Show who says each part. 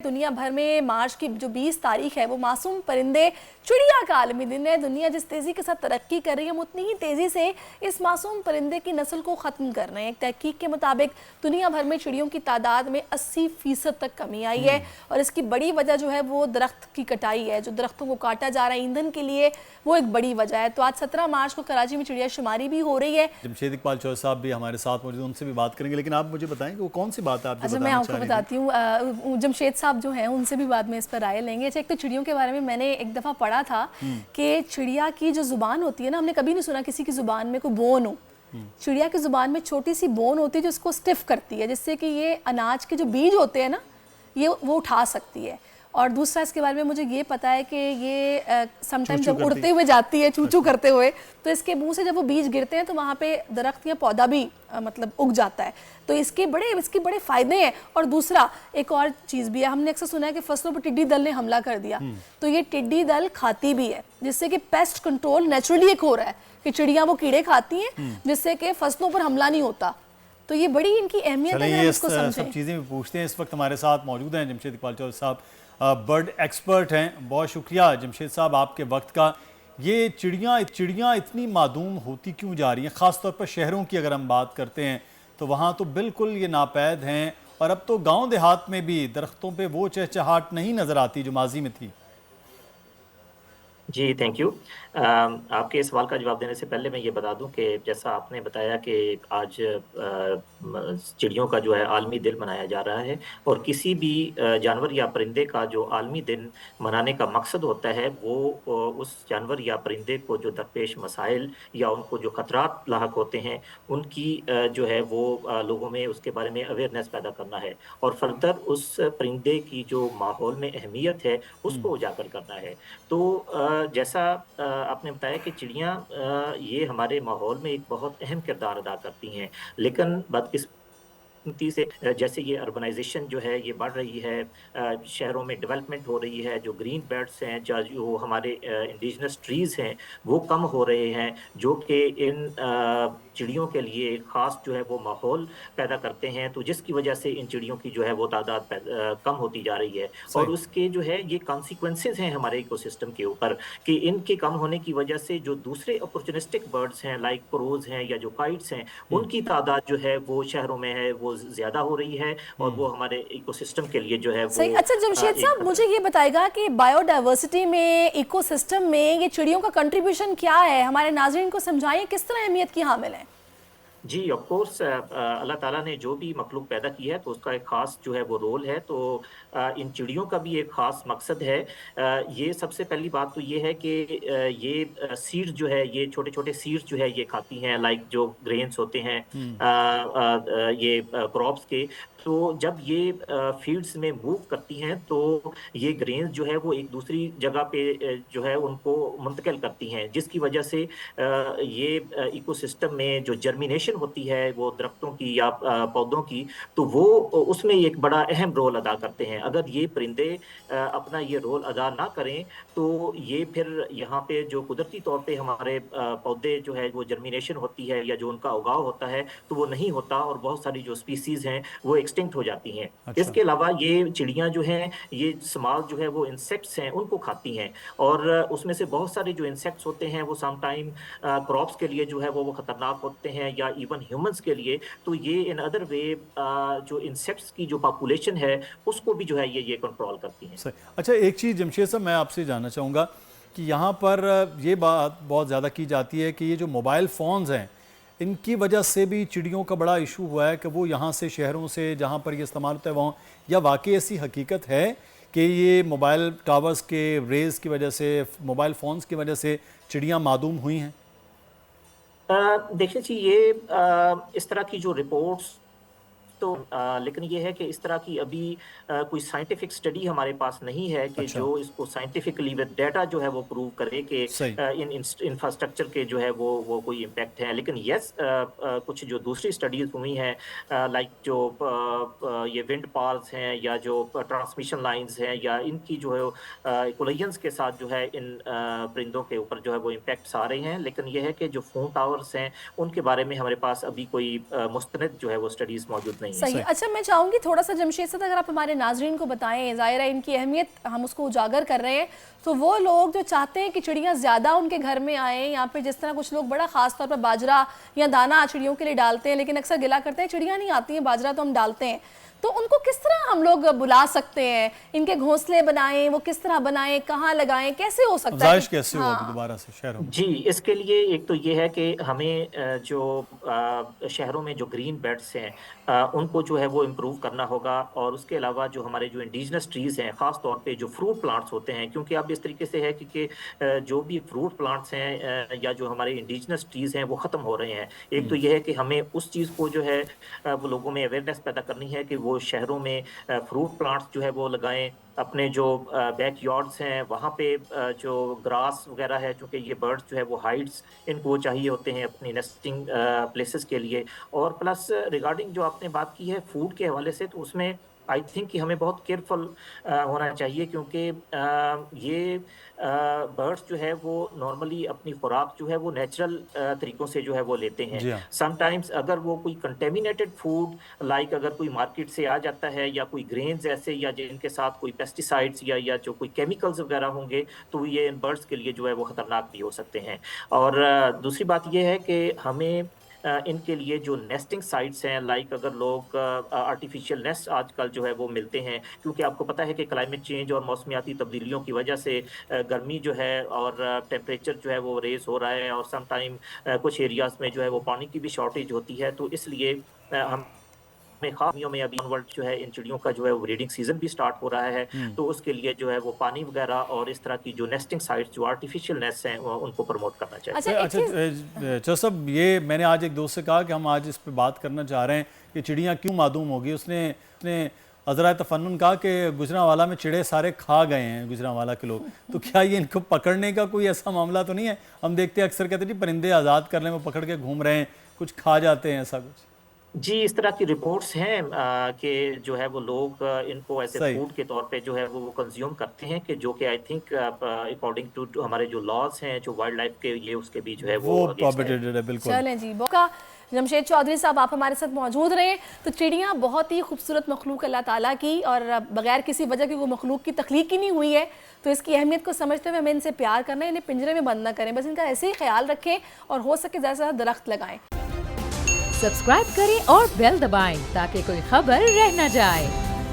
Speaker 1: दुनिया भर में मार्च की जो 20 तारीख है वो मासूम परिंदे चिड़िया का आलमी दिन है। दुनिया जिस तेज़ी के साथ तरक्की कर रही है हम उतनी ही तेज़ी से इस मासूम परिंदे की नस्ल को ख़त्म कर रहे हैं। एक तहकीक के मुताबिक दुनिया भर में चिड़ियों की तादाद में 80% तक कमी आई है और इसकी बड़ी वजह जो है वो दरख्त की कटाई है। जो दरख्तों को काटा जा रहा है ईंधन के लिए, वो एक बड़ी वजह है। तो आज 17 मार्च को कराची में चिड़िया शुमारी भी हो रही है।
Speaker 2: जमशेद इकबाल चौधरी साहब भी हमारे साथ मौजूद, उनसे भी बात करेंगे, लेकिन आप मुझे बताएं कि वो कौन सी बात है आप जो
Speaker 1: अच्छा, मैं आपको बताती हूँ। जमशेद साहब जो हैं उनसे भी बाद में इस पर राय लेंगे। अच्छा, एक तो चिड़ियों के बारे में मैंने एक दफ़ा पढ़ा था कि चिड़िया की जो ज़ुबान होती है ना, हमने कभी नहीं सुना किसी की ज़ुबान में कोई बोन हो। चिड़िया की ज़ुबान में छोटी सी बोन होती है जो उसको स्टिफ करती है, जिससे कि ये अनाज के जो बीज होते हैं ना, ये वो उठा सकती है। और दूसरा इसके बारे में मुझे ये पता है कि ये समटाइम जब उड़ते हुए जाती है चू करते हुए, तो इसके मुंह से जब वो बीज गिरते हैं तो वहाँ पे दरख्त या पौधा भी मतलब उग जाता है। तो इसके बड़े फ़ायदे हैं। और दूसरा एक और चीज़ भी है, हमने अक्सर सुना है कि फसलों पर टिड्डी दल ने हमला कर दिया, तो ये टिड्डी दल खाती भी है, जिससे कि पेस्ट कंट्रोल नेचुरली एक हो रहा है कि चिड़ियाँ वो कीड़े खाती हैं जिससे कि फसलों पर हमला नहीं होता। तो ये बड़ी इनकी अहमियत है, हम इसको समझें।
Speaker 2: सब चीज़ें भी पूछते हैं। इस वक्त हमारे साथ मौजूद हैं जमशेद इकबाल चौधरी साहब, बर्ड एक्सपर्ट हैं। बहुत शुक्रिया जमशेद साहब आपके वक्त का। ये चिड़ियाँ इतनी मादूम होती क्यों जा रही हैं? ख़ास तौर पर शहरों की अगर हम बात करते हैं तो वहाँ तो बिल्कुल ये नापैद हैं, और अब तो गांव देहात में भी दरख्तों पे वो चहचहाट नहीं नज़र आती जो माजी में थी।
Speaker 3: जी, थैंक यू। आपके सवाल का जवाब देने से पहले मैं ये बता दूं कि जैसा आपने बताया कि आज चिड़ियों का जो है आलमी दिन मनाया जा रहा है, और किसी भी जानवर या परिंदे का जो आलमी दिन मनाने का मकसद होता है वो उस जानवर या परिंदे को जो दरपेश मसाइल या उनको जो खतरात लाहक होते हैं उनकी जो है वो लोगों में उसके बारे में अवेयरनेस पैदा करना है, और फर्दर उस परिंदे की जो माहौल में अहमियत है उसको उजागर करना है। तो जैसा आपने बताया कि चिड़ियाँ ये हमारे माहौल में एक बहुत अहम किरदार अदा करती हैं, लेकिन बदकिस्मती से जैसे ये अर्बनाइजेशन जो है ये बढ़ रही है, शहरों में डेवलपमेंट हो रही है, जो ग्रीन बेल्ट्स हैं, जो हमारे इंडिजिनस ट्रीज़ हैं वो कम हो रहे हैं, जो कि इन चिड़ियों के लिए एक ख़ास जो है वो माहौल पैदा करते हैं। तो जिसकी वजह से इन चिड़ियों की जो है वो तादाद कम होती जा रही है, और उसके जो है ये कॉन्सिक्वेंसेस हैं हमारे इकोसिस्टम के ऊपर कि इनके कम होने की वजह से जो दूसरे अपॉर्चुनिस्टिक बर्ड्स हैं लाइक क्रोज हैं या जो काइट्स हैं उनकी तादाद जो है वो शहरों में है वो ज़्यादा हो रही है, और वो हमारे इकोसिस्टम के लिए जो है वो
Speaker 1: सही। अच्छा जमशेद साहब, मुझे ये बताएगा कि बायोडाइवर्सिटी में, इकोसिस्टम में ये चिड़ियों का कंट्रीब्यूशन क्या है? हमारे नाज़रीन को समझाइए किस तरह अहमियत की हामिल है।
Speaker 3: जी, ऑफ कोर्स अल्लाह ताला ने जो भी मखलूक पैदा की है तो उसका एक ख़ास जो है वो रोल है। तो इन चिड़ियों का भी एक ख़ास मकसद है। ये सबसे पहली बात तो ये है कि ये सीड्स जो है, ये छोटे-छोटे सीड्स जो है ये खाती हैं, लाइक जो ग्रेन्स होते हैं ये क्रॉप्स के। तो जब ये फील्ड्स में मूव करती हैं तो ये ग्रेन्स जो है वो एक दूसरी जगह पे जो है उनको मुंतकिल करती हैं, जिसकी वजह से ये इकोसिस्टम में जो जर्मिनेशन होती है वो दरख्तों की या पौधों की, तो वो उसमें एक बड़ा अहम रोल अदा करते हैं। अगर ये परिंदे अपना ये रोल अदा ना करें तो ये फिर यहाँ पे जो कुदरती तौर पे हमारे पौधे जो है वो जर्मिनेशन होती है या जो उनका उगाव होता है तो वो नहीं होता, और बहुत सारी जो स्पीसीज हैं वो एक्सटिंक्ट हो जाती हैं।
Speaker 2: अच्छा।
Speaker 3: इसके अलावा ये चिड़ियाँ जो हैं ये स्मॉल जो है वो इंसेक्ट्स हैं उनको खाती हैं, और उसमें से बहुत सारे जो इंसेक्ट्स होते हैं वो समटाइम क्रॉप्स के लिए जो है वो खतरनाक होते हैं या इवन ह्यूमंस के लिए। तो ये इन अदर वे जो इंसेक्ट्स की जो पॉपुलेशन है उसको भी जो है ये कंट्रोल करती हैं।
Speaker 2: सही। अच्छा, एक चीज़ जमशेद साहब मैं आपसे जानना चाहूँगा कि यहाँ पर ये बात बहुत ज़्यादा की जाती है कि ये जो मोबाइल फ़ोन्स हैं इनकी वजह से भी चिड़ियों का बड़ा इशू हुआ है कि वो यहाँ से शहरों से जहाँ पर ये इस्तेमाल होता है वहाँ, या वाकई ऐसी हकीकत है कि ये मोबाइल टावर्स के रेज़ की वजह से, मोबाइल फ़ोन्स की वजह से चिड़ियाँ मादूम हुई हैं?
Speaker 3: देखिए जी, ये इस तरह की जो रिपोर्ट्स तो लेकिन ये है कि इस तरह की अभी कोई साइंटिफिक स्टडी हमारे पास नहीं है कि
Speaker 2: अच्छा।
Speaker 3: जो इसको साइंटिफिकली विद डेटा जो है वो प्रूव करे कि
Speaker 2: सही।
Speaker 3: इन इंफ्रास्ट्रक्चर के जो है वो कोई इम्पैक्ट है। लेकिन यस, कुछ जो दूसरी स्टडीज हुई हैं लाइक जो ये विंड पाल्स हैं या जो ट्रांसमिशन लाइंस हैं या इनकी जो है कोलिजन्स के साथ जो है इन परिंदों के ऊपर जो है वो इम्पैक्ट्स आ रहे हैं। लेकिन यह है कि जो फोन टावर्स हैं उनके बारे में हमारे पास अभी कोई मुस्तनद जो है वो स्टडीज मौजूद नहीं नहीं है।
Speaker 1: सही। अच्छा, मैं चाहूँगी थोड़ा सा जमशेद साहब, अगर आप हमारे नाजरीन को बताएं, ज़ाहिर है इनकी अहमियत हम उसको उजागर कर रहे हैं, तो वो लोग जो चाहते हैं कि चिड़ियाँ ज़्यादा उनके घर में आएँ, यहाँ पे जिस तरह कुछ लोग बड़ा ख़ास तौर पर बाजरा या दाना चिड़ियों के लिए डालते हैं, लेकिन अक्सर गिला करते हैं चिड़ियाँ नहीं आती हैं, बाजरा तो हम डालते हैं, तो उनको किस तरह हम लोग बुला सकते हैं, इनके घोंसले बनाएं, वो किस तरह बनाएं, कहाँ लगाएं, कैसे हो सकता है?
Speaker 2: अफजाइश कैसे होगी दोबारा से शहरों में?
Speaker 3: जी, इसके लिए एक तो ये है कि हमें जो शहरों में जो ग्रीन बेल्ट्स हैं उनको जो है वो इम्प्रूव करना होगा, और उसके अलावा जो हमारे जो इंडिजिनस ट्रीज़ हैं, ख़ास तौर पे जो फ्रूट प्लांट्स होते हैं, क्योंकि अब इस तरीके से है कि जो भी फ्रूट प्लांट्स हैं या जो हमारे इंडिजिनस ट्रीज़ हैं वो ख़त्म हो रहे हैं। एक तो ये है कि हमें उस चीज़ को जो है वो लोगों में अवेयरनेस पैदा करनी है कि वो शहरों में फ्रूट प्लांट्स जो है वो लगाएं, अपने जो बैक यार्ड्स हैं वहाँ पे जो ग्रास वगैरह है, चूँकि ये बर्ड्स जो है वो हाइट्स इनको चाहिए होते हैं अपनी नेस्टिंग प्लेसेस के लिए। और प्लस रिगार्डिंग जो आपने बात की है फूड के हवाले से, तो उसमें आई थिंक कि हमें बहुत केयरफुल होना चाहिए, क्योंकि ये बर्ड्स जो है वो नॉर्मली अपनी खुराक जो है वो नेचुरल तरीक़ों से जो है वो लेते हैं।
Speaker 2: जी हाँ।
Speaker 3: समटाइम्स अगर वो कोई कंटेमिनेटेड फूड लाइक अगर कोई मार्केट से आ जाता है, या कोई ग्रेन्स ऐसे या जिनके साथ कोई पेस्टिसाइड्स या जो कोई केमिकल्स वगैरह होंगे, तो ये इन बर्ड्स के लिए जो है वो ख़तरनाक भी हो सकते हैं। और दूसरी बात ये है कि हमें इनके लिए जो नेस्टिंग साइट्स हैं, लाइक अगर लोग आर्टिफिशियल नेस्ट आजकल जो है वो मिलते हैं, क्योंकि आपको पता है कि क्लाइमेट चेंज और मौसमियाती तब्दीलियों की वजह से गर्मी जो है और टेम्परेचर जो है वो रेज हो रहा है, और सम टाइम कुछ एरियाज़ में जो है वो पानी की भी शॉर्टेज होती है। तो इसलिए हम में खामियों में अभी ऑनवर्ड जो है इन चिड़ियों का जो है वो ब्रीडिंग सीजन भी स्टार्ट हो रहा है, तो उसके लिए जो है वो पानी वगैरह और इस तरह की जो नेस्टिंग साइट्स जो आर्टिफिशियल नेस्ट हैं उनको प्रमोट करना चाहिए।
Speaker 2: अच्छा साहब, ये मैंने आज एक दोस्त से कहा कि हम आज इस पे बात करना चाह रहे हैं कि चिड़ियाँ क्यों मादूम होगी। उसने अज़रा तफन्नुन कहा कि गुजरांवाला में चिड़े सारे खा गए हैं गुजरांवाला के लोग, तो क्या ये इनको पकड़ने का कोई ऐसा मामला तो नहीं है? हम देखते हैं अक्सर कहते हैं जी परिंदे आज़ाद करने में पकड़ के घूम रहे हैं, कुछ खा जाते हैं, ऐसा कुछ?
Speaker 3: जी, इस तरह की रिपोर्ट्स हैं कि जो है वो लोग इनको ऐसे फूड के तौर पे जो है वो कंज्यूम करते हैं, कि जो कि आई थिंक अकॉर्डिंग टू हमारे जो लॉज हैं जो वाइल्ड लाइफ के, ये उसके भी जो है वो
Speaker 2: प्रोहिबिटेड है। बिल्कुल।
Speaker 1: चलें जी, मौका जमशेद चौधरी साहब आप हमारे साथ मौजूद रहे। तो चिड़ियाँ बहुत ही खूबसूरत मखलूक अल्लाह ताला की, और बगैर किसी वजह की वो मखलूक की तख्लीक ही नहीं हुई है, तो इसकी अहमियत को समझते हुए हमें इनसे प्यार करना है, इन्हें पिंजरे में बंद ना करें, बस इनका ऐसे ही ख्याल रखें और हो सके ज़्यादा से ज़्यादा दरख्त लगाएं।
Speaker 4: सब्सक्राइब करें और बेल दबाएं ताकि कोई खबर रह न जाए।